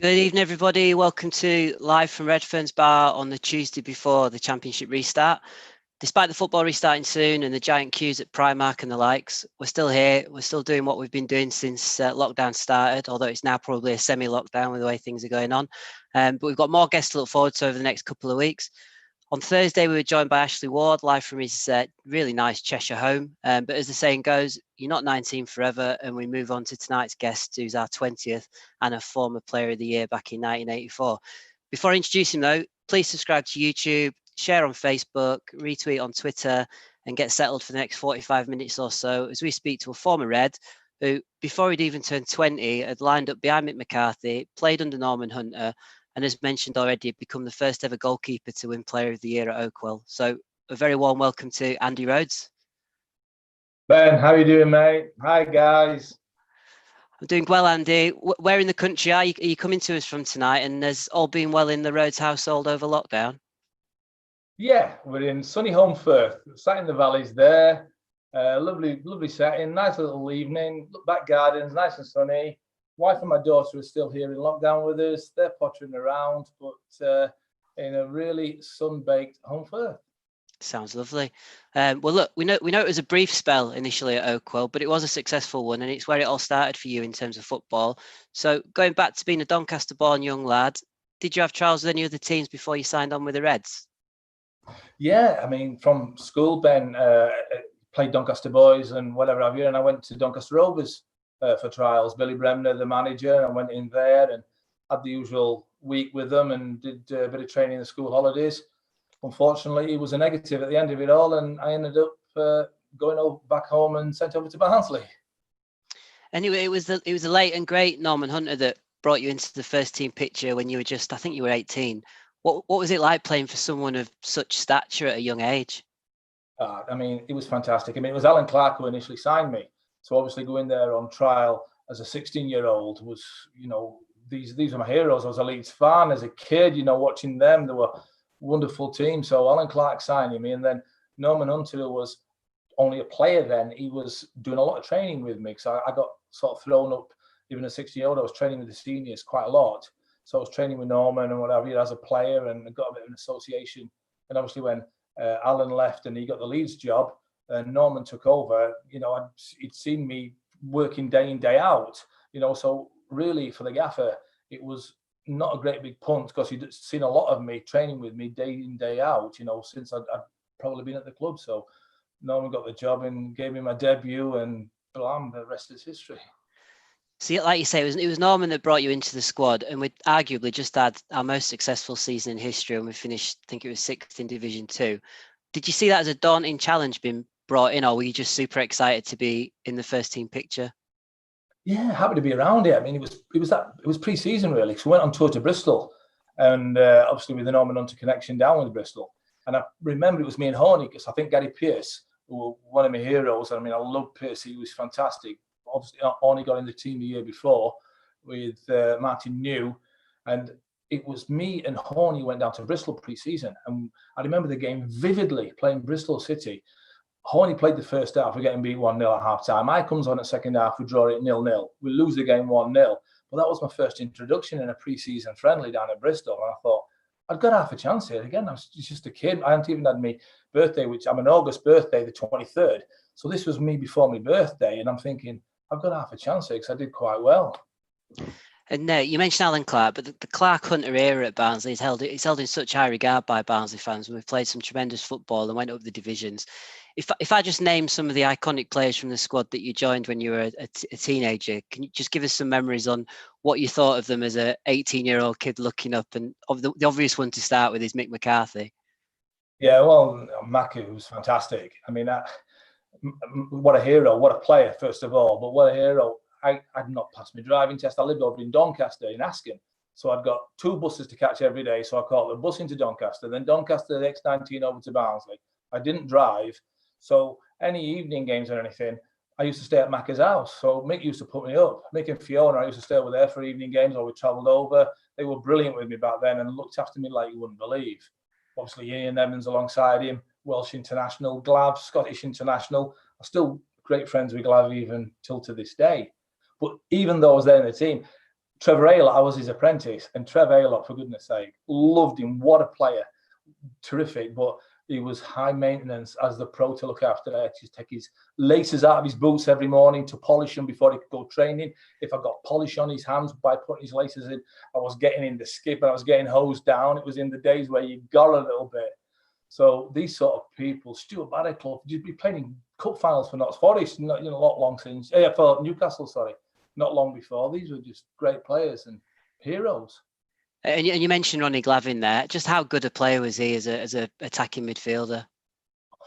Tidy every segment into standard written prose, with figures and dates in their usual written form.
Good evening, everybody. Welcome to live from Redfearn's bar on the Tuesday before the Championship restart. Despite the football restarting soon and the giant queues at Primark and the likes, we're still here. We're still doing what we've been doing since lockdown started, although it's now probably a semi-lockdown with the way things are going on. But we've got more guests to look forward to over the next couple of weeks. On Thursday, we were joined by Ashley Ward, live from his really nice Cheshire home. But as the saying goes, you're not 19 forever. And we move on to tonight's guest, who's our 20th and a former Player of the Year back in 1984. Before I introduce him, though, please subscribe to YouTube, share on Facebook, retweet on Twitter, and get settled for the next 45 minutes or so as we speak to a former Red who, before he'd even turned 20, had lined up behind Mick McCarthy, played under Norman Hunter, and as mentioned already, had become the first ever goalkeeper to win Player of the Year at Oakwell. So a very warm welcome to Andy Rhodes. Ben, how are you doing, mate? Hi, guys. I'm doing well, Andy. Where in the country are you coming to us from tonight? And has all been well in the Rhodes household over lockdown? Yeah, we're in sunny home Firth, sat in the valleys there. Lovely setting, nice little evening. Look, back gardens, nice and sunny. Wife and my daughter are still here in lockdown with us. They're pottering around, but in a really sun-baked home Firth. Sounds lovely. Well, look, we know it was a brief spell initially at Oakwell, but it was a successful one, and it's where it all started for you in terms of football. So going back to being a Doncaster-born young lad, did you have trials with any other teams before you signed on with the Reds? Yeah, I mean, from school, Ben played Doncaster boys and whatever have you, and I went to Doncaster Rovers for trials. Billy Bremner, the manager, I went in there and had the usual week with them and did a bit of training in the school holidays. Unfortunately, it was a negative at the end of it all, and I ended up going back home and sent over to Barnsley. Anyway, it was the late and great Norman Hunter that brought you into the first team picture when you were I think you were 18. What was it like playing for someone of such stature at a young age? I mean, it was fantastic. I mean, it was Alan Clark who initially signed me. So obviously going there on trial as a 16-year-old was, these are my heroes. I was a Leeds fan as a kid, watching them. They were wonderful team. So Alan Clark signing me, and then Norman Hunter was only a player then. He was doing a lot of training with me, so I got sort of thrown up. Even a 16-year-old, I was training with the seniors quite a lot. So I was training with Norman and whatever as a player, and got a bit of an association. And obviously when Alan left and he got the Leeds job, and Norman took over, he'd seen me working day in, day out, so really for the gaffer, it was not a great big punt because he'd seen a lot of me training with me day in, day out, since I'd probably been at the club. So Norman got the job and gave me my debut, and blam, the rest is history. See, like you say, it was Norman that brought you into the squad, and we arguably just had our most successful season in history, and we finished, I think it was 6th in Division 2. Did you see that as a daunting challenge being brought in, or were you just super excited to be in the first team picture? Yeah, happy to be around it. I mean, it was pre-season really. So we went on tour to Bristol, and obviously with the Norman Hunter connection down with Bristol. And I remember it was me and Horney, because I think Gary Pearce, who were one of my heroes. I mean, I love Pearce. He was fantastic. Obviously, Horney got in the team the year before with Martin New, and it was me and Horney went down to Bristol pre-season, and I remember the game vividly, playing Bristol City. Horney played the first half, we're getting beat 1-0 at half time. I comes on at second half, we draw it 0-0. We lose the game 1-0. But that was my first introduction in a pre-season friendly down at Bristol. And I thought, I've got half a chance here. Again, I was just a kid. I hadn't even had my birthday, which I'm an August birthday, the 23rd. So this was me before my birthday. And I'm thinking, I've got half a chance here because I did quite well. And you mentioned Alan Clark, but the Clark Hunter era at Barnsley is held in such high regard by Barnsley fans. We've played some tremendous football and went up the divisions. If I just name some of the iconic players from the squad that you joined when you were a teenager, can you just give us some memories on what you thought of them as a 18-year-old kid looking up? And the obvious one to start with is Mick McCarthy. Yeah, well, Mackie was fantastic. I mean, what a hero, what a player, first of all, but what a hero. I'd not passed my driving test. I lived over in Doncaster in Askin. So I'd got 2 buses to catch every day. So I caught the bus into Doncaster, then Doncaster, the X19 over to Barnsley. I didn't drive. So any evening games or anything, I used to stay at Macca's house. So Mick used to put me up. Mick and Fiona, I used to stay over there for evening games, or we travelled over. They were brilliant with me back then and looked after me like you wouldn't believe. Obviously, Ian Evans alongside him, Welsh international, Glav, Scottish international. I'm still great friends with Glav even till to this day. But even though I was there in the team, Trevor Aylott, I was his apprentice, and Trevor Aylott, for goodness sake, loved him. What a player. Terrific, but he was high maintenance as the pro to look after. I had to take his laces out of his boots every morning to polish them before he could go training. If I got polish on his hands by putting his laces in, I was getting in the skip and I was getting hosed down. It was in the days where you got a little bit. So these sort of people, Stuart Badiclough, you'd be playing in cup finals for Notts Forest, not long since. For Newcastle, sorry, not long before. These were just great players and heroes. And you mentioned Ronnie Glavin there. Just how good a player was he as a attacking midfielder?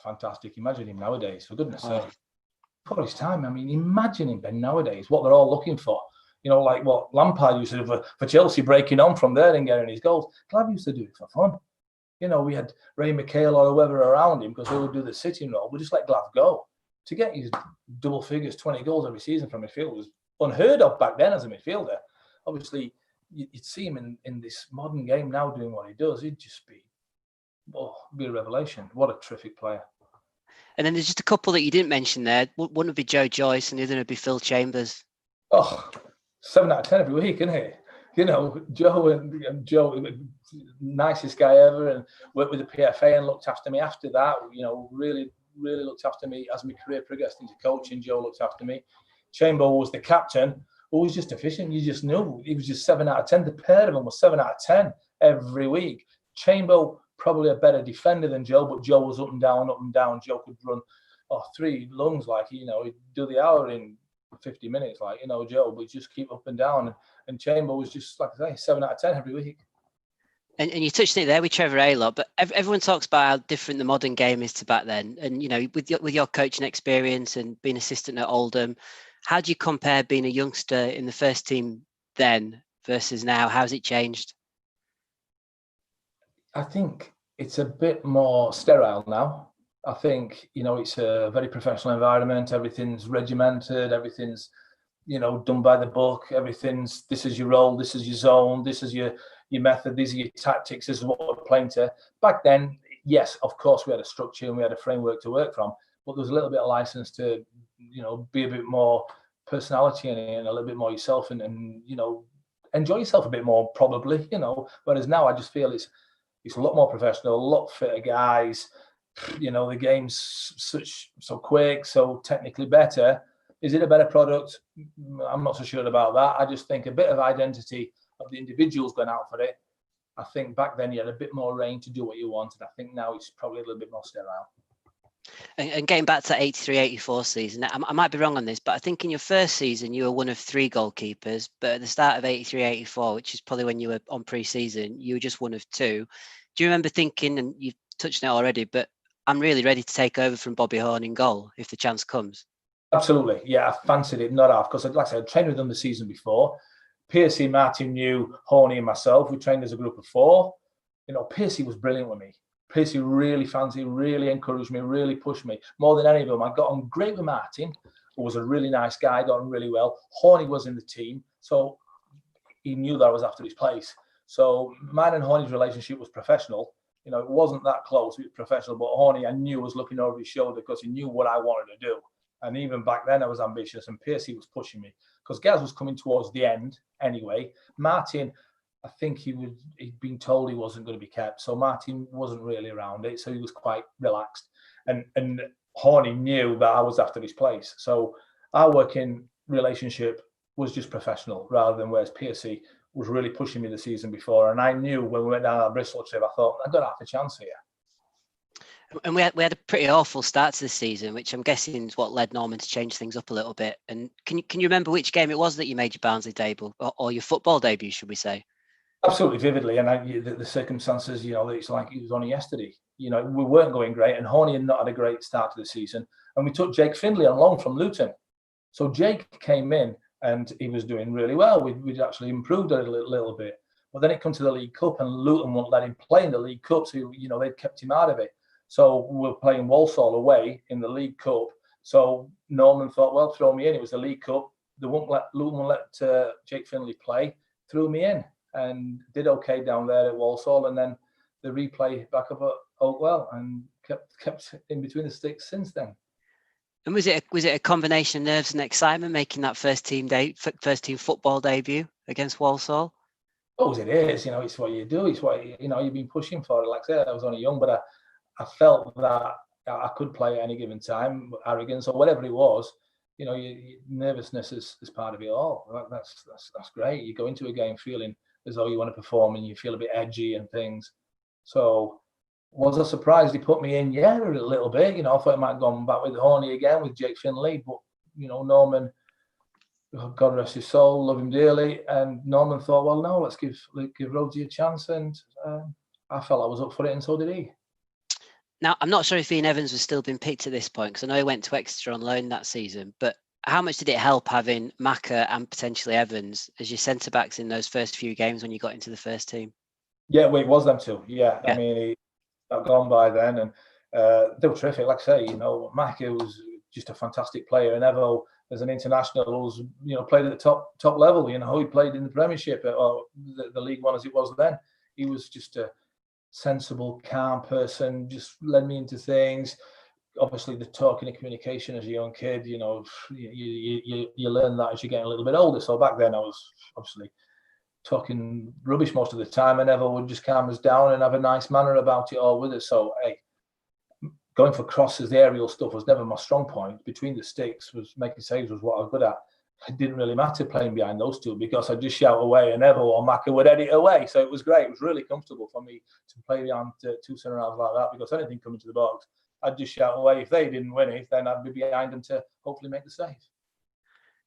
Fantastic. Imagine him nowadays, for goodness sake. For his time, I mean, imagine him Ben nowadays, what they're all looking for. Like what Lampard used to do for Chelsea, breaking on from there and getting his goals. Glav used to do it for fun. We had Ray McHale or whoever around him because they would do the sitting role. We just let Glav go. To get his double figures, 20 goals every season from midfield was unheard of back then as a midfielder. Obviously, you'd see him in this modern game now doing what he does. He'd just be a revelation. What a terrific player. And then there's just a couple that you didn't mention there. One would be Joe Joyce and the other would be Phil Chambers. 7 out of 10 every week, isn't it? Joe and Joe, nicest guy ever, and worked with the PFA and looked after me after that. Really, really looked after me as my career progressed into coaching. Joe looked after me. Chamber was the captain, who was just efficient. You just knew he was just 7 out of 10. The pair of them was 7 out of 10 every week. Chamber probably a better defender than Joe, but Joe was up and down. Joe could run 3 lungs he'd do the hour in 50 minutes, Joe, but just keep up and down. And Chamber was just, like I say, 7 out of 10 every week. And you touched on it there with Trevor Aylott, but everyone talks about how different the modern game is to back then. And, with your coaching experience and being assistant at Oldham, how do you compare being a youngster in the first team then versus now? How's it changed? I think it's a bit more sterile now. I think, it's a very professional environment. Everything's regimented. Everything's, done by the book. Everything's, this is your role. This is your zone. This is your method. These are your tactics. This is what we're playing to. Back then, yes, of course, we had a structure and we had a framework to work from, but there was a little bit of license to, be a bit more personality in it and a little bit more yourself and enjoy yourself a bit more, probably, Whereas now I just feel it's a lot more professional, a lot fitter guys. The game's so quick, so technically better. Is it a better product? I'm not so sure about that. I just think a bit of identity of the individuals going out for it. I think back then you had a bit more reign to do what you wanted. I think now it's probably a little bit more sterile. And getting back to 83-84 season, I might be wrong on this, but I think in your first season you were one of 3 goalkeepers, but at the start of 83-84, which is probably when you were on pre-season, you were just one of 2. Do you remember thinking, and you've touched on it already, but I'm really ready to take over from Bobby Horn in goal if the chance comes? Absolutely. Yeah, I fancied it, not half, because like I said, I trained with them the season before. Piercy, Martin, New, Horney and myself, we trained as a group of 4. Piercy was brilliant with me. Piercy really fancied, really encouraged me, really pushed me. More than any of them, I got on great with Martin, who was a really nice guy, got on really well. Horney was in the team, so he knew that I was after his place. So mine and Horney's relationship was professional. It wasn't that close, it was professional, but Horney I knew was looking over his shoulder because he knew what I wanted to do. And even back then I was ambitious and Piercy was pushing me because Gaz was coming towards the end anyway. Martin, I think he'd been told he wasn't going to be kept. So Martin wasn't really around it. So he was quite relaxed. And Horney knew that I was after his place. So our working relationship was just professional rather than whereas Piercy was really pushing me the season before. And I knew when we went down that Bristol trip, I thought, I've got half a chance here. And we had a pretty awful start to the season, which I'm guessing is what led Norman to change things up a little bit. And can you remember which game it was that you made your Barnsley debut, or your football debut, should we say? Absolutely vividly. And the circumstances, it's like it was only yesterday. We weren't going great, and Horney had not had a great start to the season. And we took Jake Findlay on loan from Luton. So Jake came in and he was doing really well. We'd actually improved a little bit. But then it come to the League Cup and Luton wouldn't let him play in the League Cup. So, they'd kept him out of it. So we were playing Walsall away in the League Cup. So Norman thought, well, throw me in. It was the League Cup. Luton won't let Jake Findlay play. Threw me in and did okay down there at Walsall. And then the replay back up at Oakwell and kept in between the sticks since then. And was it a combination of nerves and excitement making that first team football debut? against Walsall? Oh, it is. It's what you do. It's what you've been pushing for. Like I said, I was only young, but I felt that I could play at any given time. Arrogance or whatever it was, nervousness is part of it all. That's great. You go into a game feeling as though you want to perform and you feel a bit edgy and things. So was I surprised he put me in? Yeah, a little bit. I thought I might have gone back with Horney again with Jake Finlay, but Norman, God rest his soul, love him dearly. And Norman thought, well, no, let's give Rhodes a chance. And I felt I was up for it, and so did he. Now, I'm not sure if Ian Evans was still been picked at this point, because I know he went to Exeter on loan that season, but how much did it help having Maka and potentially Evans as your centre-backs in those first few games when you got into the first team? Yeah, well, it was them two. Yeah. I mean, he got gone by then, and they were terrific. Like I say, Maka was just a fantastic player, and Evo, as an international, was played at the top level. He played in the Premiership or the League One as it was then. He was just a sensible, calm person. Just led me into things. Obviously, the talking and communication as a young kid, you learn that as you're getting a little bit older. So back then, I was obviously talking rubbish most of the time, and Evo would just calm us down and have a nice manner about it all with us. So hey, going for crosses, the aerial stuff was never my strong point. Between the sticks, was making saves was what I was good at. It didn't really matter playing behind those two because I'd just shout away and Evo or Maka would edit away. So it was great. It was really comfortable for me to play behind two centre halves like that, because anything coming to the box, I'd just shout away. If they didn't win it, then I'd be behind them to hopefully make the save.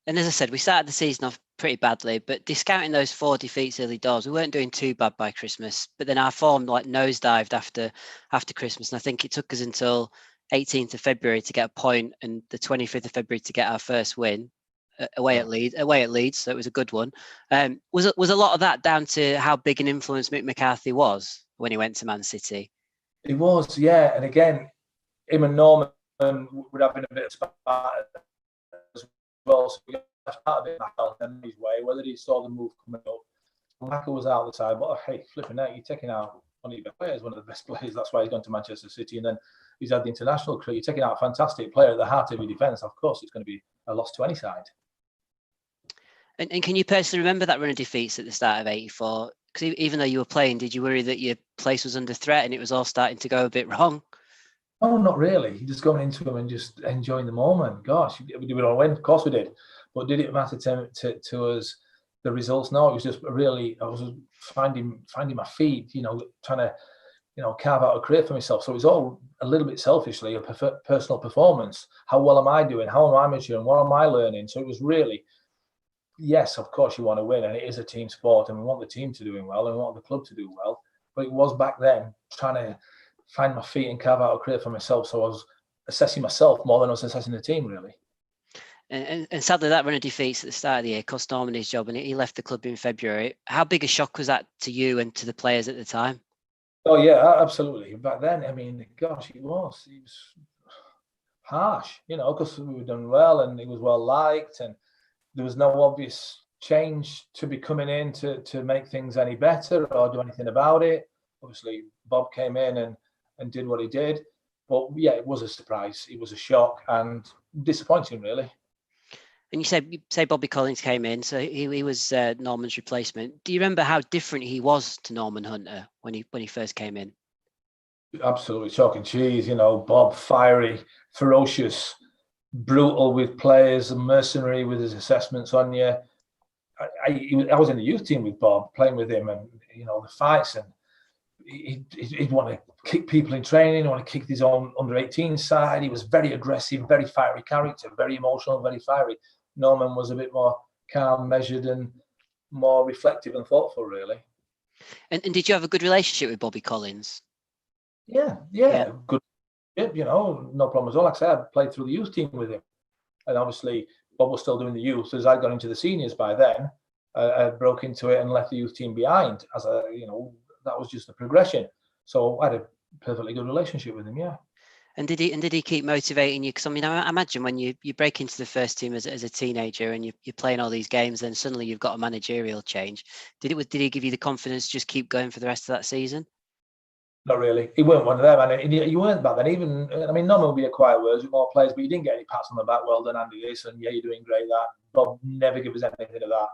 And as I said, we started the season off pretty badly, but discounting those 4 defeats early doors, we weren't doing too bad by Christmas. But then our form nosedived after Christmas, and I think it took us until 18th of February to get a point, and the 25th of February to get our first win away at Leeds. So it was a good one. Was a lot of that down to how big an influence Mick McCarthy was when he went to Man City? It was, yeah. And again, him and Norman were having a bit of spat as well. So we got a bit in his way, whether he saw the move coming up. Maka was out the side, but hey, flipping out, you're taking out one of your best players, one of the best players. That's why he's gone to Manchester City, and then he's had the international career. You're taking out a fantastic player at the heart of your defence. Of course, it's going to be a loss to any side. And can you personally remember that run of defeats at the start of '84? Because even though you were playing, did you worry that your place was under threat and it was all starting to go a bit wrong? Oh, not really. Just going into them and just enjoying the moment. Gosh, did we all win? Of course we did. But did it matter to us the results? No, it was just really, I was finding my feet, trying to, carve out a career for myself. So it was all a little bit selfishly a personal performance. How well am I doing? How am I maturing? What am I learning? So it was really, yes, of course you want to win, and it is a team sport, and we want the team to do well, and we want the club to do well. But it was back then trying to find my feet and carve out a career for myself. So I was assessing myself more than I was assessing the team, really. And sadly, that run of defeats at the start of the year cost Norman his job, and he left the club in February. How big a shock was that to you and to the players at the time? Oh, yeah, absolutely. Back then, I mean, gosh, it was harsh, because we were doing well and it was well liked, and there was no obvious change to be coming in to make things any better or do anything about it. Obviously, Bob came in and did what he did. But yeah, it was a surprise. It was a shock and disappointing, really. And you say Bobby Collins came in, so he was Norman's replacement. Do you remember how different he was to Norman Hunter when he first came in? Absolutely chalk and cheese. Bob, fiery, ferocious, brutal with players, and mercenary with his assessments on you. I was in the youth team with Bob, playing with him, and the fights, and he'd want to kick people in training, want to kick his own under-18 side. He was very aggressive, very fiery character, very emotional, very fiery. Norman was a bit more calm, measured, and more reflective and thoughtful, really. And did you have a good relationship with Bobby Collins? Yeah. Good. No problem at all. Like I said, I played through the youth team with him, and obviously Bob was still doing the youth. As I got into the seniors by then, I broke into it and left the youth team behind. That was just the progression. So I had a perfectly good relationship with him. Yeah. And did he keep motivating you? Because I imagine when you break into the first team as a teenager and you're playing all these games, then suddenly you've got a managerial change. Did he give you the confidence to just keep going for the rest of that season? Not really. He weren't one of them, and you weren't back then. Even, Norman would be a quiet words with more players, but you didn't get any pats on the back. Well done, Andy. This, and yeah, you're doing great. That Bob never gave us anything of that.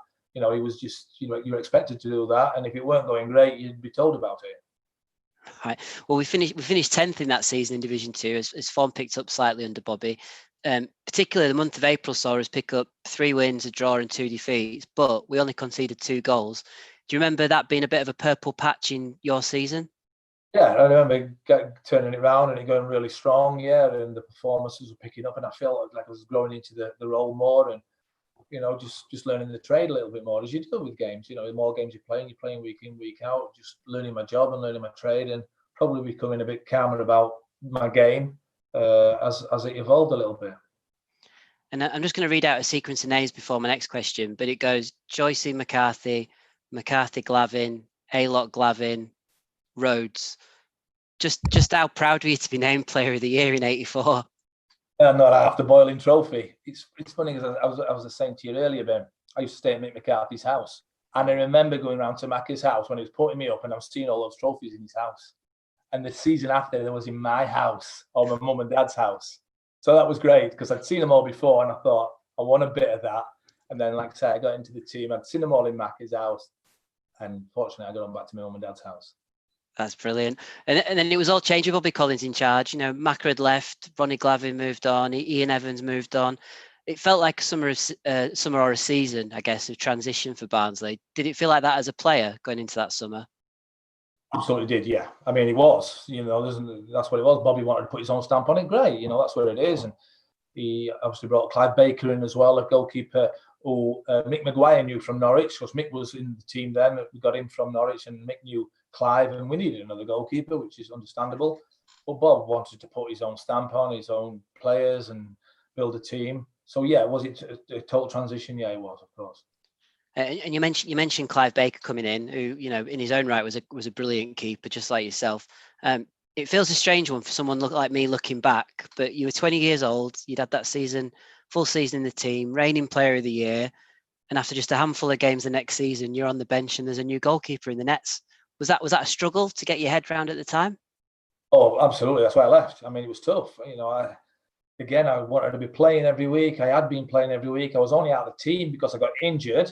He was just, you were expected to do that. And if it weren't going great, you'd be told about it. Right. Well, we finished 10th in that season in Division 2 as form picked up slightly under Bobby. Particularly the month of April saw us pick up 3 wins, a draw and 2 defeats, but we only conceded 2 goals. Do you remember that being a bit of a purple patch in your season? Yeah, I remember turning it around and it going really strong, and the performances were picking up, and I felt like I was growing into the role more, and just learning the trade a little bit more, as you do with games. The more games you're playing week in, week out, just learning my job and learning my trade, and probably becoming a bit calmer about my game as it evolved a little bit. And I'm just going to read out a sequence of names before my next question, but it goes Joycey, McCarthy, Glavin, Alot Glavin, Rhodes. Just how proud were you to be named Player of the Year in '84? Not after boiling trophy. It's funny, because I was saying to you earlier, Ben, I used to stay at Mick McCarthy's house, and I remember going around to Mackie's house when he was putting me up, and I was seeing all those trophies in his house. And the season after, there was in my house or my mum and dad's house. So that was great, because I'd seen them all before, and I thought, I want a bit of that. And then, like I said, I got into the team. I'd seen them all in Mackie's house, and fortunately, I got on back to my mum and dad's house. That's brilliant. And then it was all changed with Bobby Collins in charge. Macca had left, Ronnie Glavin moved on, Ian Evans moved on. It felt like a summer or a season, I guess, of transition for Barnsley. Did it feel like that as a player going into that summer? Absolutely did, yeah. I mean, it was. That's what it was. Bobby wanted to put his own stamp on it. Great, that's what it is. And he obviously brought Clive Baker in as well, a goalkeeper who Mick Maguire knew from Norwich, because Mick was in the team then. We got him from Norwich, and Mick knew Clive, and we needed another goalkeeper, which is understandable. But Bob wanted to put his own stamp on, his own players, and build a team. So yeah, was it a total transition? Yeah, it was, of course. And you mentioned Clive Baker coming in, who in his own right was a brilliant keeper, just like yourself. It feels a strange one for someone like me looking back, but you were 20 years old. You'd had that full season in the team, reigning Player of the Year, and after just a handful of games the next season, you're on the bench and there's a new goalkeeper in the nets. Was that a struggle to get your head around at the time? Oh, absolutely. That's why I left. I mean, it was tough. I wanted to be playing every week. I had been playing every week. I was only out of the team because I got injured.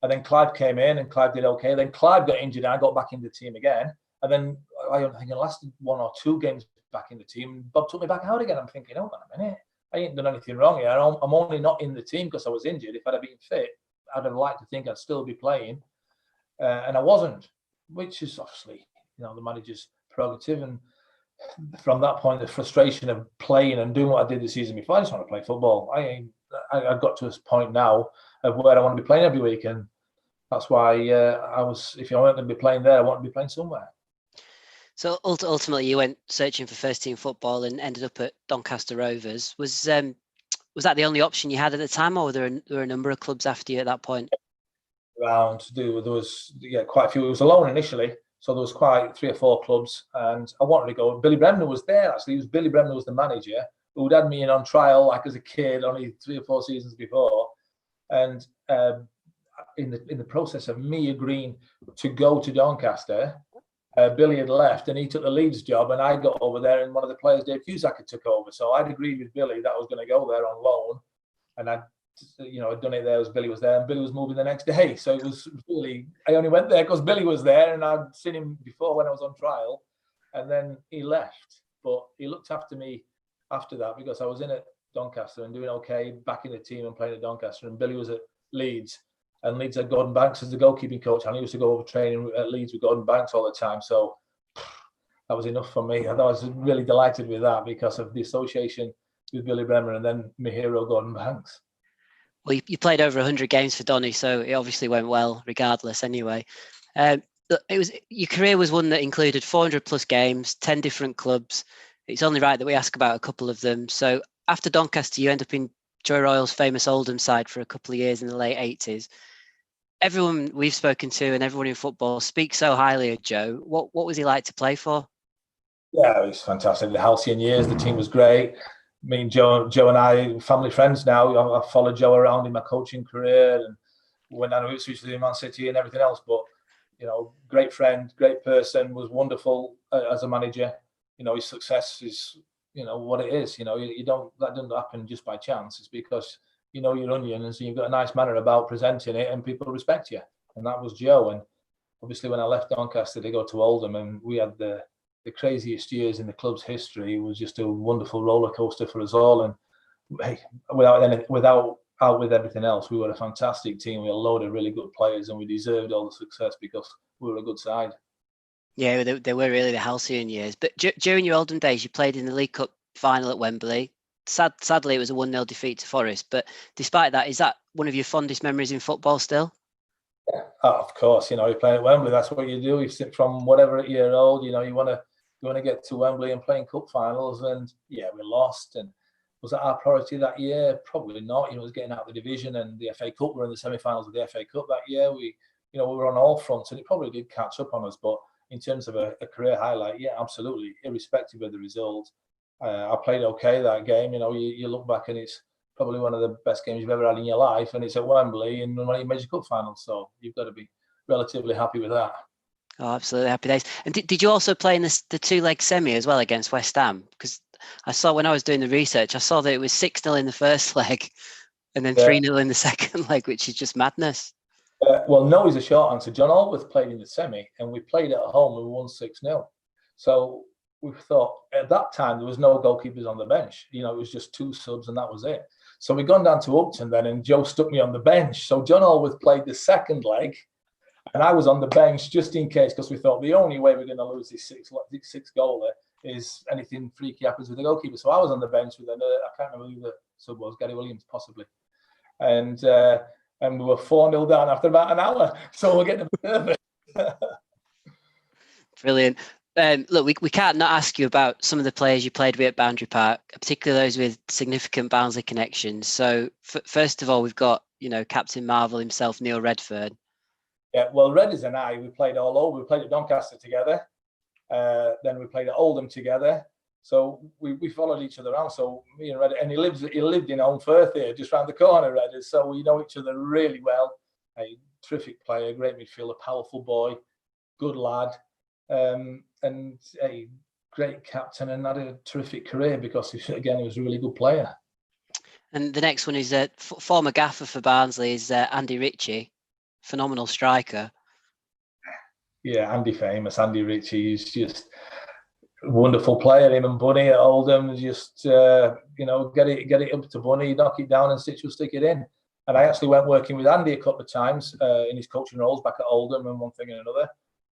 And then Clive came in and Clive did okay. Then Clive got injured and I got back in the team again. And then I think I lasted 1 or 2 games back in the team. Bob took me back out again. I'm thinking, hold on a minute. I ain't done anything wrong here. I'm only not in the team because I was injured. If I'd have been fit, I'd have liked to think I'd still be playing. And I wasn't, which is obviously, the manager's prerogative. And from that point, the frustration of playing and doing what I did the season before, I just want to play football. I got to this point now of where I want to be playing every week, and that's why if I weren't going to be playing there, I want to be playing somewhere. So ultimately, you went searching for first team football and ended up at Doncaster Rovers. Was that the only option you had at the time, or were there a number of clubs after you at that point? Around to do, there was quite a few. It was alone initially, so there was quite 3 or 4 clubs, and I wanted to go. Billy Bremner was there actually. Billy Bremner was the manager who'd had me in on trial like as a kid, only 3 or 4 seasons before, and in the process of me agreeing to go to Doncaster, Billy had left and he took the Leeds job, and I got over there, and one of the players, Dave Cusack, had took over. So I'd agreed with Billy that I was going to go there on loan, and I'd done it there as Billy was there, and Billy was moving the next day. So it was really, I only went there because Billy was there, and I'd seen him before when I was on trial, and then he left. But he looked after me after that because I was in at Doncaster and doing okay, back in the team and playing at Doncaster, and Billy was at Leeds. And Leeds had Gordon Banks as the goalkeeping coach, and I used to go over training at Leeds with Gordon Banks all the time. So that was enough for me. I was really delighted with that because of the association with Billy Bremner and then my hero, Gordon Banks. Well, you played over 100 games for Donny, so it obviously went well regardless anyway. Your career was one that included 400 plus games, 10 different clubs. It's only right that we ask about a couple of them. So after Doncaster, you end up in Joe Royal's famous Oldham side for a couple of years in the late 80s. Everyone we've spoken to and everyone in football speaks so highly of Joe. What was he like to play for? Yeah, it was fantastic. The halcyon years, the team was great. Me and Joe and I, family friends now. I followed Joe around in my coaching career and went down to Ipswich to Man City and everything else. But, great friend, great person, was wonderful as a manager. His success is, what it is. That doesn't happen just by chance. It's because you know your onions, and you've got a nice manner about presenting it, and people respect you. And that was Joe. And obviously, when I left Doncaster to go to Oldham, and we had the craziest years in the club's history, it was just a wonderful roller coaster for us all. And hey, out with everything else, we were a fantastic team. We had a load of really good players, and we deserved all the success because we were a good side. Yeah, they were really the halcyon years. But during your Oldham days, you played in the League Cup final at Wembley. Sadly, it was a 1-0 defeat to Forest. But despite that, is that one of your fondest memories in football still? Yeah, of course. You know, you play at Wembley. That's what you do. You sit from whatever year old. You know, you want to get to Wembley and play in cup finals. And yeah, we lost. And was that our priority that year? Probably not. You know, it was getting out of the division, and the FA Cup. We're in the semi-finals of the FA Cup that year. We were on all fronts, and it probably did catch up on us. But in terms of a career highlight, yeah, absolutely, irrespective of the result. I played okay that game. You know, you look back and it's probably one of the best games you've ever had in your life, and it's at Wembley and one of your major cup finals. So you've got to be relatively happy with that. Oh, absolutely, happy days. And did you also play in the two-leg semi as well against West Ham? Because I saw when I was doing the research, I saw that it was 6-0 in the first leg and then 3-0 in the second leg, which is just madness. Well, no is a short answer. John Allworth played in the semi, and we played at home and we won 6-0. So we thought at that time there was no goalkeepers on the bench. You know, it was just 2 subs and that was it. So we gone down to Upton then, and Joe stuck me on the bench. So John Allworth played the second leg, and I was on the bench just in case, because we thought the only way we're going to lose this six goaler is anything freaky happens with the goalkeeper. So I was on the bench with I can't remember who the sub was, Gary Williams possibly, and we were 4-0 down after about an hour. So we're getting nervous. Brilliant. Look, we can't not ask you about some of the players you played with at Boundary Park, particularly those with significant Barnsley connections. So first of all, we've got, Captain Marvel himself, Neil Redfearn. Yeah, well, Redders and I, we played all over. We played at Doncaster together. Then we played at Oldham together. So we followed each other around. So me and Redders, and he lived in Holme Firth here, just round the corner, Redders. So we know each other really well. A terrific player, great midfielder, powerful boy, good lad. And a great captain, and had a terrific career because, again, he was a really good player. And the next one is former gaffer for Barnsley is Andy Ritchie, phenomenal striker. Yeah, Andy famous. Andy Ritchie is just a wonderful player. Him and Bunny at Oldham, just get it up to Bunny, knock it down, and Stitch will stick it in. And I actually went working with Andy a couple of times in his coaching roles back at Oldham and one thing and another.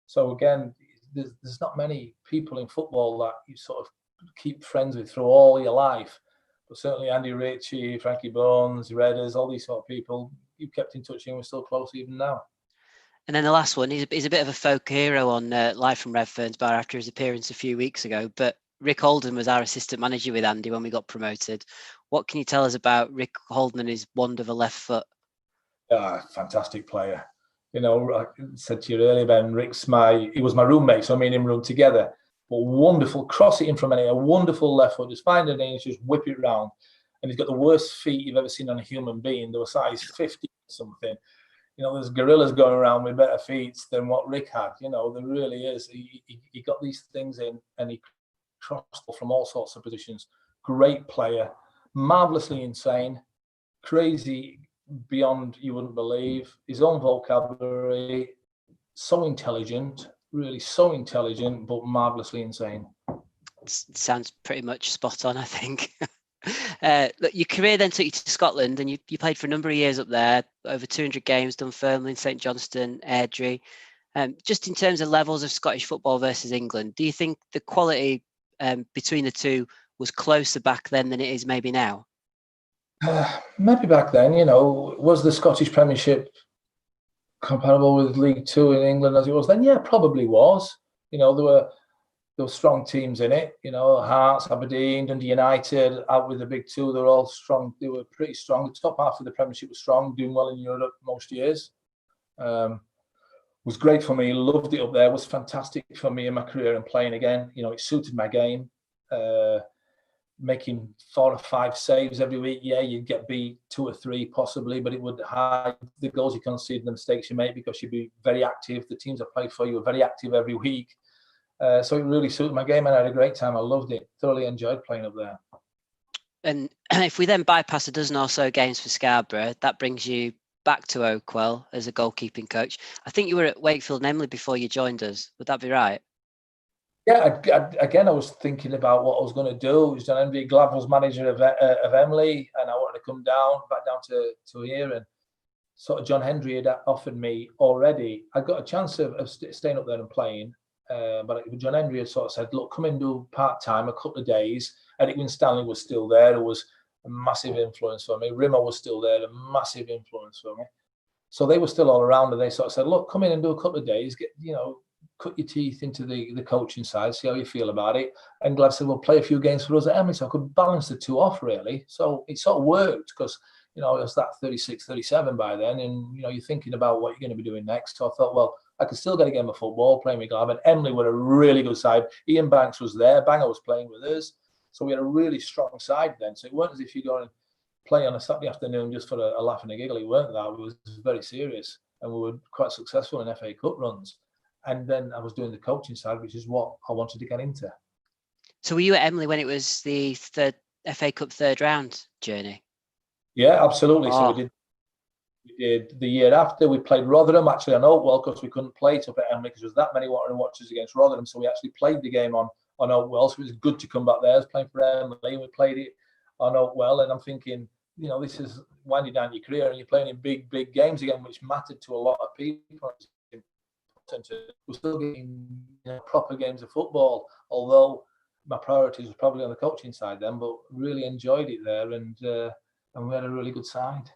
So again, there's not many people in football that you sort of keep friends with through all your life. But certainly Andy Ritchie, Frankie Bones, Redders, all these sort of people, you kept in touch and we're still close even now. And then the last one, he's a bit of a folk hero on Live from Redfearn's Bar after his appearance a few weeks ago. But Rick Holden was our assistant manager with Andy when we got promoted. What can you tell us about Rick Holden and his wand of a left foot? Fantastic player. I said to you earlier, Ben, he was my roommate, so me and him roomed together. But wonderful, cross it in from anywhere, a wonderful left foot, just find an inch, just whip it round. And he's got the worst feet you've ever seen on a human being. They were size 50 or something. There's gorillas going around with better feet than what Rick had. There really is. He got these things in, and he crossed from all sorts of positions. Great player, marvellously insane, crazy beyond you wouldn't believe. His own vocabulary, so intelligent, really so intelligent, but marvellously insane. Sounds pretty much spot on, I think. Look, your career then took you to Scotland, and you played for a number of years up there, over 200 games, Dunfermline, St Johnstone, Airdrie. Just in terms of levels of Scottish football versus England, do you think the quality between the two was closer back then than it is maybe now? Maybe back then, was the Scottish Premiership comparable with League Two in England as it was then? Yeah, probably was. There were strong teams in it. Hearts, Aberdeen, Dundee United, out with the big two. They were all strong. They were pretty strong. The top half of the Premiership was strong, doing well in Europe most years. Was great for me. Loved it up there. Was fantastic for me in my career and playing again. It suited my game. Making 4 or 5 saves every week. Yeah, you'd get beat 2 or 3 possibly, but it would hide the goals you concede and the mistakes you make because you'd be very active. The teams that played for you were very active every week. So it really suited my game, and I had a great time. I loved it. Thoroughly enjoyed playing up there. And if we then bypass a dozen or so games for Scarborough, that brings you back to Oakwell as a goalkeeping coach. I think you were at Wakefield and Emley before you joined us. Would that be right? Yeah, again, I was thinking about what I was going to do. I was John Henry Glad was manager of Emley, and I wanted to come back down to here. And sort of John Henry had offered me already. I got a chance of staying up there and playing, but John Henry had sort of said, "Look, come and do part time a couple of days." Eric Winstanley was still there, who was a massive influence for me. Rimmer was still there, a massive influence for me. So they were still all around, and they sort of said, "Look, come in and do a couple of days, get cut your teeth into the coaching side, see how you feel about it." And Glad said, "We'll play a few games for us at Emily," so I could balance the two off really. So it sort of worked because I was that 36, 37 by then, and you're thinking about what you're going to be doing next. So I thought, well, I could still get a game of football playing with Glad, and Emily were a really good side. Ian Banks was there, Banger was playing with us, so we had a really strong side then. So it weren't as if you go and play on a Saturday afternoon just for a laugh and a giggle. It weren't that. It was very serious, and we were quite successful in FA Cup runs. And then I was doing the coaching side, which is what I wanted to get into. So were you at Emley when it was the third FA Cup third round journey? Yeah, absolutely. So we did the year after. We played Rotherham actually on Oakwell because we couldn't play it up at Emley because there was that many wanting to watch us against Rotherham. So we actually played the game on Oakwell. So it was good to come back there. I was playing for Emley, and we played it on Oakwell. And I'm thinking, this is winding down your career, and you're playing in big games again, which mattered to a lot of people. We're still getting proper games of football, although my priorities were probably on the coaching side then, but really enjoyed it there, and we had a really good side.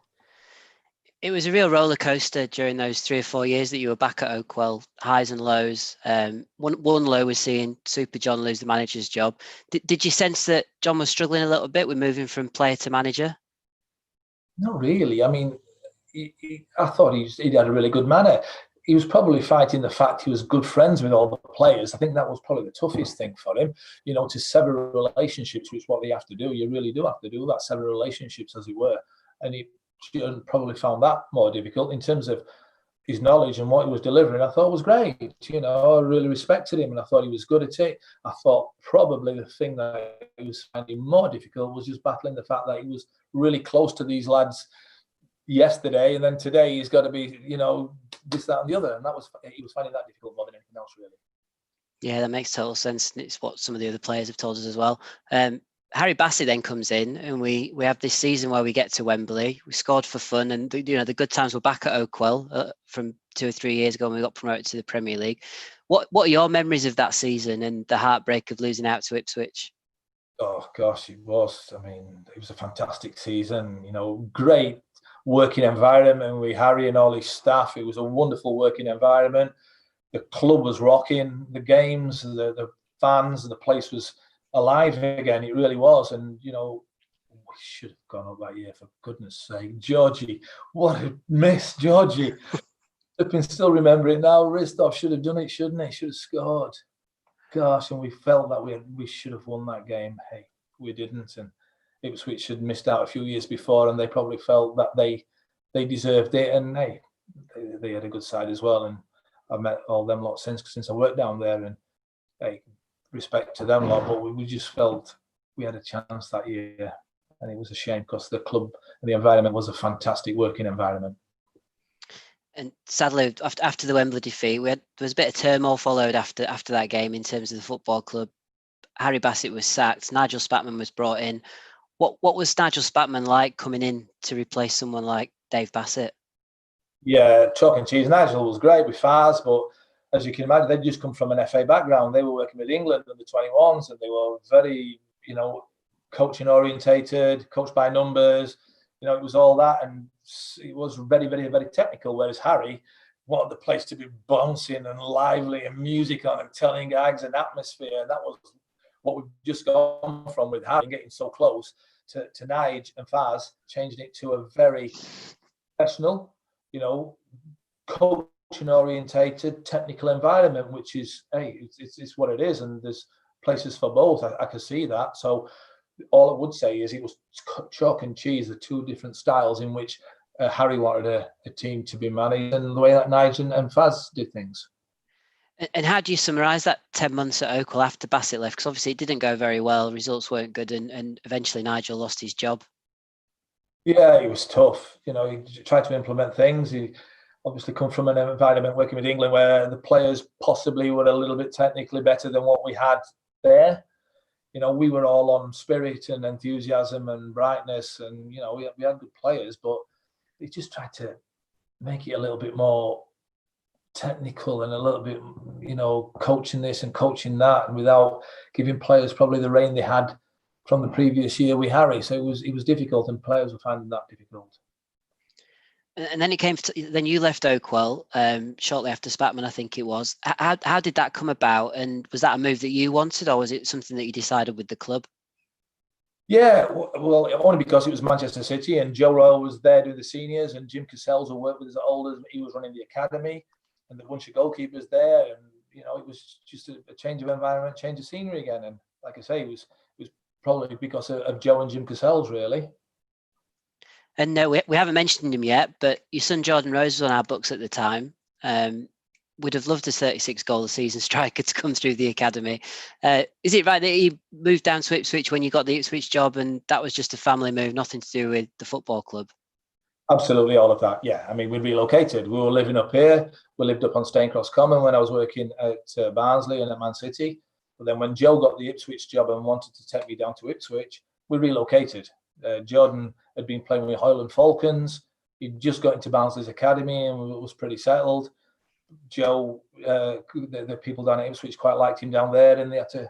It was a real roller coaster during those 3 or 4 years that you were back at Oakwell, highs and lows. One low was seeing Super John lose the manager's job. Did you sense that John was struggling a little bit with moving from player to manager? Not really. I mean, I thought he had a really good manner. He was probably fighting the fact he was good friends with all the players. I think that was probably the toughest thing for him, to sever relationships, which is what they have to do. You really do have to do that, sever relationships, as it were. And he probably found that more difficult in terms of his knowledge and what he was delivering. I thought was great. I really respected him, and I thought he was good at it. I thought probably the thing that he was finding more difficult was just battling the fact that he was really close to these lads yesterday, and then today he's got to be, this, that, and the other, and he was finding that difficult more than anything else, really. Yeah, that makes total sense. It's what some of the other players have told us as well. Harry Basset then comes in, and we have this season where we get to Wembley. We scored for fun, and the good times were back at Oakwell from 2 or 3 years ago when we got promoted to the Premier League. What are your memories of that season and the heartbreak of losing out to Ipswich? Oh gosh, it was. I mean, it was a fantastic season. Great working environment with Harry and all his staff. It was a wonderful working environment. The club was rocking. The games, the fans, the place was alive again. It really was. And we should have gone up that year, for goodness sake. Georgie, what a miss, Georgie. I can still remember it now. Ristov should have done it, shouldn't he? Should have scored. Gosh, and we felt that we should have won that game. Hey, we didn't, and Ipswich had missed out a few years before, and they probably felt that they deserved it. And hey, they had a good side as well. And I've met all them lot since I worked down there, and hey, respect to them lot. But we just felt we had a chance that year, and it was a shame because the club and the environment was a fantastic working environment. And sadly, after the Wembley defeat, there was a bit of turmoil followed after that game in terms of the football club. Harry Basset was sacked. Nigel Spatman was brought in. What was Nigel Spatman like coming in to replace someone like Dave Basset? Yeah, chalk and cheese. Nigel was great with Fars, but as you can imagine, they'd just come from an FA background. They were working with England and the 21s, and they were very, coaching orientated, coached by numbers. It was all that, and it was very, very, very technical. Whereas Harry wanted the place to be bouncing and lively and music on and telling gags and atmosphere. And that was what we've just gone from with Harry, getting so close to Nige and Faz, changing it to a very professional, coaching orientated, technical environment, which is, hey, it's what it is. And there's places for both. I can see that. So all I would say is it was chalk and cheese, the two different styles in which Harry wanted a team to be managed, and the way that Nigel and Faz did things. And how do you summarise that 10 months at Oakwell after Basset left? Because obviously it didn't go very well, results weren't good, and eventually Nigel lost his job. Yeah, it was tough. You know, he tried to implement things. He obviously come from an environment working with England where the players possibly were a little bit technically better than what we had there. You know, we were all on spirit and enthusiasm and brightness, and you know, we had good players, but he just tried to make it a little bit more technical and a little bit, you know, coaching this and coaching that, and without giving players probably the reign they had from the previous year with Harry. So it was difficult, and players were finding that difficult. And then it came to, then you left Oakwell shortly after Spatman, I think it was. How did that come about? And was that a move that you wanted, or was it something that you decided with the club? Yeah, well, only because it was Manchester City and Joe Royal was there doing the seniors, and Jim Cassell's who worked with us at Oldham. He was running the academy, and the bunch of goalkeepers there. And you know, it was just a change of environment, change of scenery again. And like I say, it was probably because of Joe and Jim Cassell's really. And no, we haven't mentioned him yet, but your son Jordan Rhodes was on our books at the time. Would have loved a 36 goal a season striker to come through the academy. Is it right that he moved down to Ipswich when you got the Ipswich job, and that was just a family move, nothing to do with the football club? Absolutely, all of that. Yeah, I mean, we relocated. We were living up here. We lived up on Staincross Common when I was working at Barnsley and at Man City. But then when Joe got the Ipswich job and wanted to take me down to Ipswich, we relocated. Jordan had been playing with Highland Falcons. He'd just got into Barnsley's academy and was pretty settled. Joe, the people down at Ipswich quite liked him down there, and they had to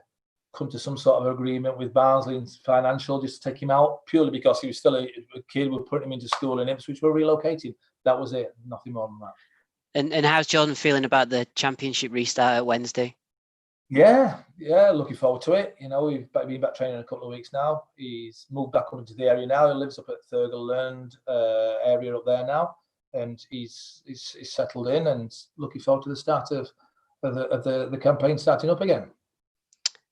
come to some sort of agreement with Barnsley and financial just to take him out, purely because he was still a kid. We're putting him into school in Ipswich. We're relocating. That was it. Nothing more than that. And how's Jordan feeling about the championship restart at Wednesday? Yeah, looking forward to it. You know, we've been back training in a couple of weeks now. He's moved back up into the area now. He lives up at Thurgoland area up there now, and he's settled in and looking forward to the start of the campaign starting up again.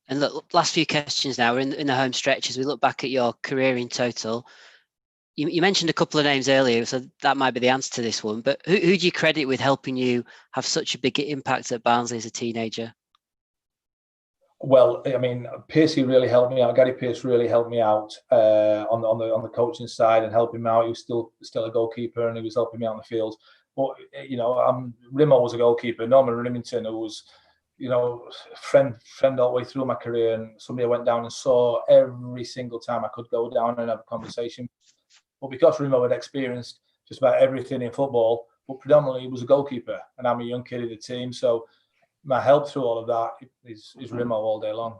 And look, last few questions now. We're in the home stretch as we look back at your career in total. You mentioned a couple of names earlier, so that might be the answer to this one. But who do you credit with helping you have such a big impact at Barnsley as a teenager? Well, I mean, Piercy really helped me out. Gary Pearce really helped me out on the coaching side and helping me out. He was still a goalkeeper, and he was helping me out on the field. But you know, Rimo was a goalkeeper. Norman Remington, who was, you know, friend all the way through my career, and somebody I went down and saw every single time I could go down and have a conversation. But because Rimo had experienced just about everything in football, but predominantly he was a goalkeeper, and I'm a young kid in the team, so my help through all of that is Rimo all day long.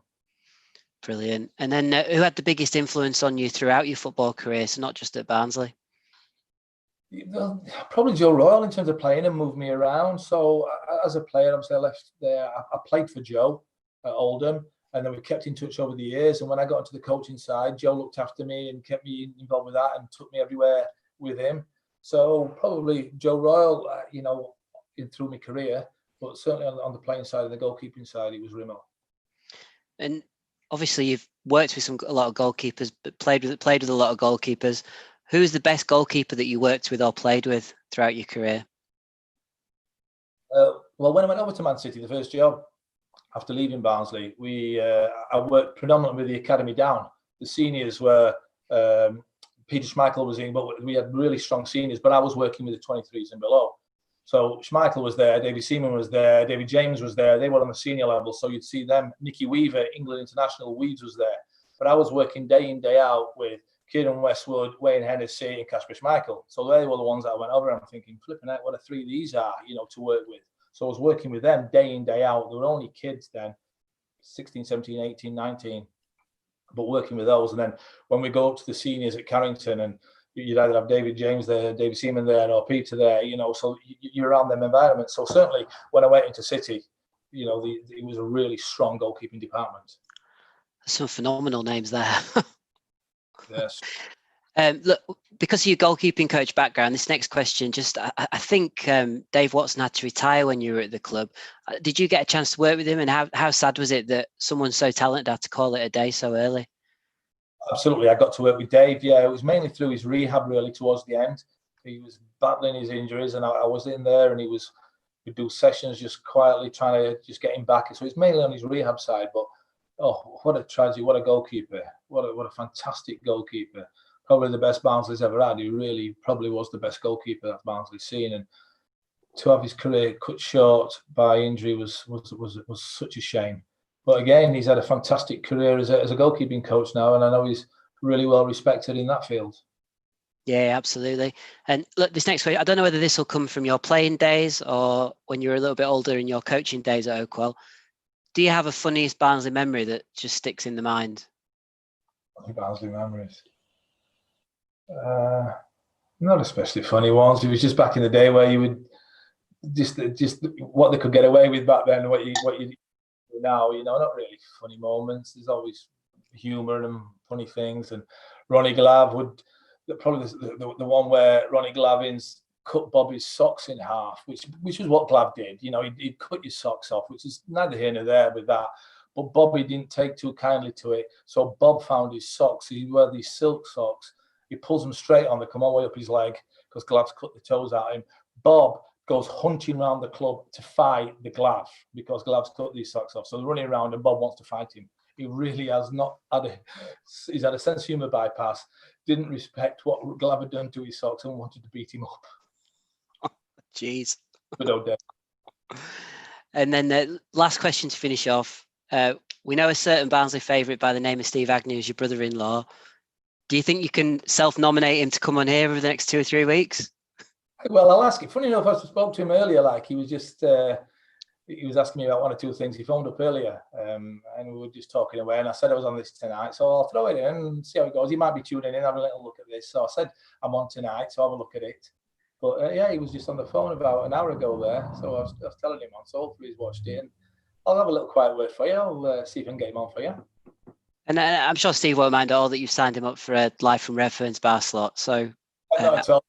Brilliant. And then who had the biggest influence on you throughout your football career, so not just at Barnsley? Probably Joe Royal in terms of playing and moving me around. So as a player, obviously I left there. I played for Joe at Oldham, and then we kept in touch over the years. And when I got into the coaching side, Joe looked after me and kept me involved with that and took me everywhere with him. So probably Joe Royal, you know, through my career. But certainly on the playing side and the goalkeeping side, it was Rimo. And obviously, you've worked with a lot of goalkeepers, but played with a lot of goalkeepers. Who is the best goalkeeper that you worked with or played with throughout your career? Well, when I went over to Man City, the first job after leaving Barnsley, I worked predominantly with the academy down. The seniors were Peter Schmeichel was in, but we had really strong seniors. But I was working with the 23s and below. So Schmeichel was there, David Seaman was there, David James was there. They were on the senior level, so you'd see them. Nicky Weaver, England international, Weeds was there. But I was working day in, day out with Kieran Westwood, Wayne Hennessy, and Kasper Schmeichel. So they were the ones that I went over and I'm thinking, flipping out, what a three these are, you know, to work with. So I was working with them day in, day out. They were only kids then, 16, 17, 18, 19, but working with those. And then when we go up to the seniors at Carrington, and you'd either have David James there, David Seaman there, or Peter there, you know, so you're around them environments. So certainly when I went into City, you know, it was a really strong goalkeeping department. Some phenomenal names there. Yes. Look, because of your goalkeeping coach background, this next question, I think Dave Watson had to retire when you were at the club. Did you get a chance to work with him, and how sad was it that someone so talented had to call it a day so early? Absolutely. I got to work with Dave. Yeah, it was mainly through his rehab really towards the end. He was battling his injuries, and I was in there, and he was We do sessions just quietly trying to just get him back. So he's mainly on his rehab side, but oh, what a tragedy! What a goalkeeper! What a fantastic goalkeeper! Probably the best Barnsley's ever had. He really probably was the best goalkeeper that Barnsley's seen, and to have his career cut short by injury was such a shame. But again, he's had a fantastic career as a goalkeeping coach now, and I know he's really well respected in that field. Yeah, absolutely. And look, this next question, I don't know whether this will come from your playing days or when you were a little bit older in your coaching days at Oakwell. Do you have a funniest Barnsley memory that just sticks in the mind? Funny Barnsley memories. Not especially funny ones. It was just back in the day where you would just what they could get away with back then, what you do now, not really funny moments. There's always humour and funny things. And Ronnie Glav would probably the one where Ronnie Glavins cut Bobby's socks in half, which was what Glav did. He'd cut your socks off, which is neither here nor there with that. But Bobby didn't take too kindly to it. So Bob found his socks. He'd wear these silk socks. He pulls them straight on. They come all the way up his leg because Glav's cut the toes out of him. Bob goes hunting around the club to fight the Glav because Glav's cut these socks off. So they're running around and Bob wants to fight him. He really has not had he's had a sense of humour bypass, didn't respect what Glav had done to his socks and wanted to beat him up. Jeez. Good old day. And then the last question to finish off. We know a certain Barnsley favourite by the name of Steve Agnew is your brother-in-law. Do you think you can self-nominate him to come on here over the next 2 or 3 weeks? Well, I'll ask him. Funny enough, I spoke to him earlier. Like he was just, he was asking me about 1 or 2 things. He phoned up earlier, and we were just talking away. And I said I was on this tonight, so I'll throw it in and see how it goes. He might be tuning in, have a little look at this. So I said I'm on tonight, so have a look at it. But yeah, he was just on the phone about an hour ago there, so I was telling him on. So hopefully he's watched it. And I'll have a little quiet word for you. I'll see if I can get him on for you. And I'm sure Steve won't mind at all that you've signed him up for a Live from Redfearn's bar slot. So not at all.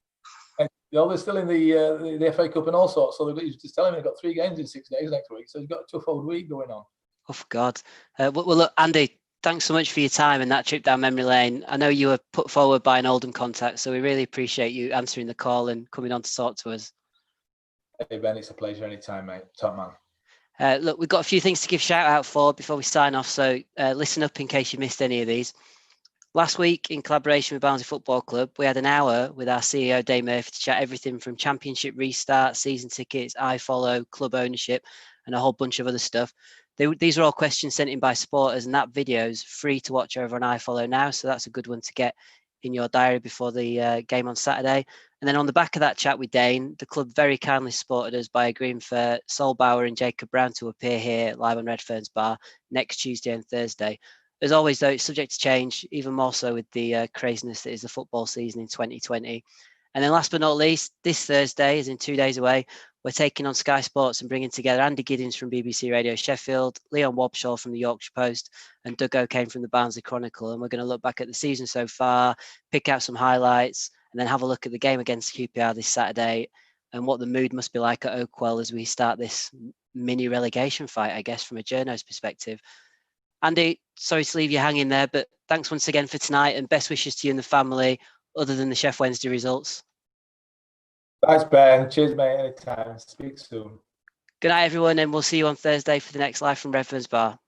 They're still in the FA Cup and all sorts. So he's just telling me they've got 3 games in 6 days next week. So he's got a tough old week going on. Oh, for God. Well, look, Andy, thanks so much for your time and that trip down memory lane. I know you were put forward by an Oldham contact, so we really appreciate you answering the call and coming on to talk to us. Hey, Ben, it's a pleasure anytime, mate. Top man. Look, we've got a few things to give shout out for before we sign off, so listen up in case you missed any of these. Last week, in collaboration with Barnsley Football Club, we had an hour with our CEO, Dave Murphy, to chat everything from championship restart, season tickets, iFollow, club ownership, and a whole bunch of other stuff. These are all questions sent in by supporters, and that video is free to watch over on iFollow now, so that's a good one to get in your diary before the game on Saturday. And then on the back of that chat with Dane, the club very kindly supported us by agreeing for Sol Bauer and Jacob Brown to appear here live on Redfearn's bar next Tuesday and Thursday. As always, though, it's subject to change, even more so with the craziness that is the football season in 2020. And then last but not least, this Thursday, as in 2 days away, we're taking on Sky Sports and bringing together Andy Giddins from BBC Radio Sheffield, Leon Wobshaw from the Yorkshire Post, and Doug O'Kane from the Barnsley Chronicle. And we're going to look back at the season so far, pick out some highlights, and then have a look at the game against QPR this Saturday and what the mood must be like at Oakwell as we start this mini relegation fight, I guess, from a journo's perspective. Andy, sorry to leave you hanging there, but thanks once again for tonight and best wishes to you and the family, other than the Chef Wednesday results. Thanks, Ben. Cheers, mate. Anytime. Speak soon. Good night, everyone, and we'll see you on Thursday for the next Live from Redfearn's Bar.